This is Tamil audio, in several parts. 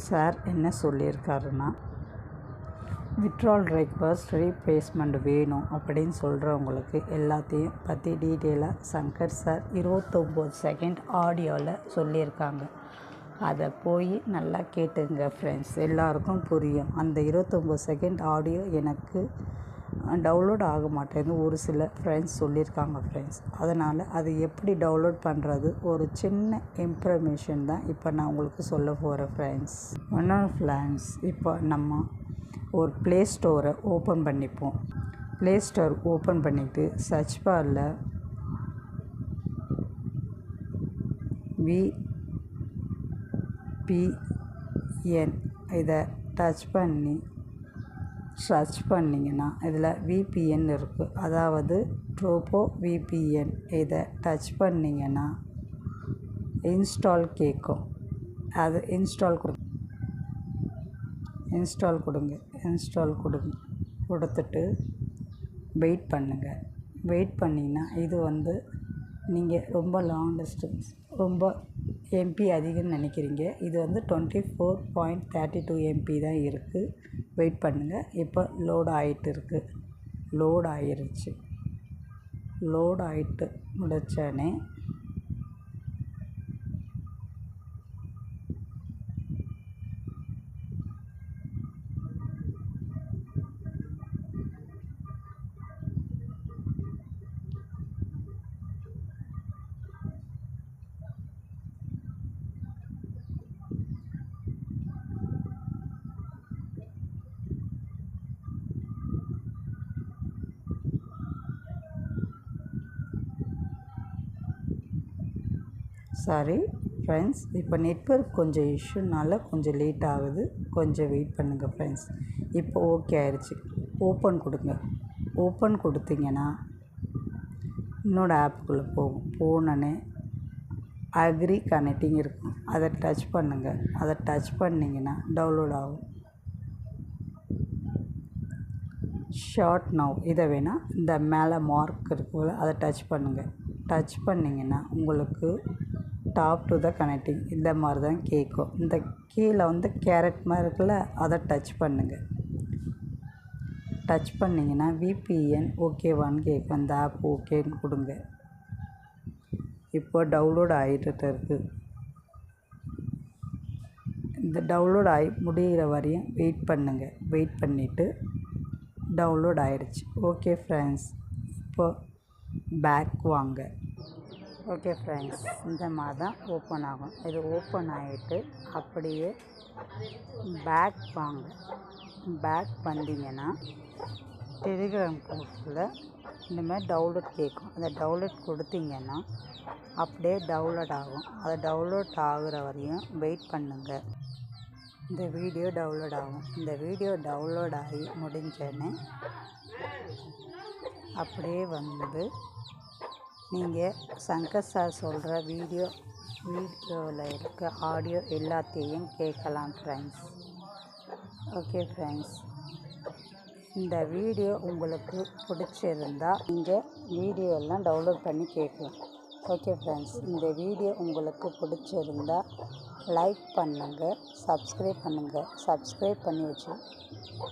சார் என்ன சொல்லியிருக்காருன்னா, விட்ரால் ரெக்வஸ்ட் ரீப்ளேஸ்மெண்ட் வேணும் அப்படின்னு சொல்கிறவங்களுக்கு எல்லாத்தையும் பற்றி டீட்டெயிலாக சங்கர் சார் 29 செகண்ட் ஆடியோவில் சொல்லியிருக்காங்க. அதை போய் நல்லா கேட்டுங்க ஃப்ரெண்ட்ஸ், எல்லாருக்கும் புரியும். அந்த 29 செகண்ட் ஆடியோ எனக்கு டவுன்லோட் ஆக மாட்டேங்குது ஒரு சில ஃப்ரெண்ட்ஸ் சொல்லியிருக்காங்க ஃப்ரெண்ட்ஸ். அதனால் அது எப்படி டவுன்லோட் பண்ணுறது ஒரு சின்ன இன்ஃபர்மேஷன் தான் இப்போ நான் உங்களுக்கு சொல்ல போகிறேன் ஃப்ரெண்ட்ஸ். ஃப்ரெண்ட்ஸ், இப்போ நம்ம ஒரு ப்ளே ஸ்டோரை ஓப்பன் பண்ணிப்போம். ப்ளே ஸ்டோர் ஓப்பன் பண்ணிவிட்டு சர்ச் பாரில் VPN இதை டச் பண்ணி சர்ச் பண்ணிங்கன்னா இதில் VPN இருக்குது, அதாவது ட்ரோபோ VPN. இதை டச் பண்ணிங்கன்னா இன்ஸ்டால் கேட்கும். அது இன்ஸ்டால் கொடுத்துட்டு வெயிட் பண்ணுங்கள். வெயிட் பண்ணிங்கன்னா இது நீங்கள் ரொம்ப லாங் டிஸ்டன்ஸ், ரொம்ப எம்பி அதிகம்னு நினைக்கிறீங்க. இது 24.32 MB தான் இருக்குது. வெயிட் பண்ணுங்கள். இப்போ லோட் ஆகிட்டு இருக்குது. லோட் ஆகிருச்சு. லோட் ஆகிட்டு முடித்தோடனே சாரி ஃப்ரெண்ட்ஸ், இப்போ நெட்வொர்க் கொஞ்சம் இஷ்யூனால கொஞ்சம் லேட் ஆகுது. கொஞ்சம் வெயிட் பண்ணுங்கள் ஃப்ரெண்ட்ஸ். இப்போ ஓகே ஆயிடுச்சு. ஓப்பன் கொடுங்க. ஓப்பன் கொடுத்தீங்கன்னா என்னோடய ஆப்புக்குள்ளே போகும். போனோடனே அக்ரி கனெக்டிங் இருக்கும், அதை டச் பண்ணுங்கள். அதை டச் பண்ணிங்கன்னா டவுன்லோட் ஆகும். ஷார்ட் நவ் இதை வேணால் இந்த மேலே மார்க் இருக்குல்ல, அதை டச் பண்ணுங்கள். டச் பண்ணிங்கன்னா உங்களுக்கு டாப் டு த கனெக்டிங் இந்த மாதிரி தான் கேட்கும். இந்த கீழே கேரட் மாதிரி இருக்குல்ல, அதை டச் பண்ணுங்கள். டச் பண்ணிங்கன்னா VPN ஓகேவான்னு கேட்கும். அந்த ஆப் ஓகேன்னு கொடுங்க. இப்போ டவுன்லோட் ஆகிட்டு இருக்குது. இந்த டவுன்லோட் ஆகி முடிகிற வரையும் வெயிட் பண்ணுங்கள். வெயிட் பண்ணிவிட்டு டவுன்லோட் ஆகிடுச்சு. ஓகே ஃப்ரெண்ட்ஸ், இப்போ பேக் வாங்க. ஓகே ஃப்ரெண்ட்ஸ், இந்த மாதிரி தான் ஓப்பன் ஆகும். இது ஓப்பன் ஆகிட்டு அப்படியே பேக் வாங்க. பேக் வந்தீங்கன்னா டெலிகிராம் குரூப்பில் இந்த மாதிரி டவுன்லோட் கேட்கும். அதை டவுன்லோட் கொடுத்தீங்கன்னா அப்படியே டவுன்லோட் ஆகும். அதை டவுன்லோட் ஆகுற வரையும் வெயிட் பண்ணுங்கள். இந்த வீடியோ டவுன்லோட் ஆகும். இந்த வீடியோ டவுன்லோட் ஆகி முடிஞ்சோடனே அப்படியே நீங்கள் சங்கர் சார் சொல்கிற வீடியோவில் இருக்க ஆடியோ எல்லாத்தையும் கேட்கலாம் ஃப்ரெண்ட்ஸ். ஓகே ஃப்ரெண்ட்ஸ், இந்த வீடியோ உங்களுக்கு பிடிச்சிருந்தால் நீங்கள் வீடியோ எல்லாம் டவுன்லோட் பண்ணி கேட்கலாம். ஓகே ஃப்ரெண்ட்ஸ், இந்த வீடியோ உங்களுக்கு பிடிச்சிருந்தா லைக் பண்ணுங்கள், சப்ஸ்கிரைப் பண்ணுங்கள். சப்ஸ்கிரைப் பண்ணி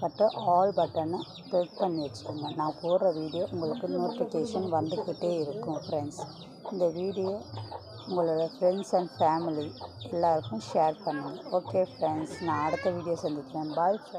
பட்டு ஆல் பட்டனை கிளிக் பண்ணி வச்சுக்கோங்க. நான் போடுற வீடியோ உங்களுக்கு நோட்டிஃபிகேஷன் வந்துக்கிட்டே இருக்கும் ஃப்ரெண்ட்ஸ். இந்த வீடியோ உங்களோட ஃப்ரெண்ட்ஸ் அண்ட் ஃபேமிலி எல்லாருக்கும் ஷேர் பண்ணுங்கள். ஓகே ஃப்ரெண்ட்ஸ், நான் அடுத்த வீடியோ சந்திக்கிறேன். Bye friends.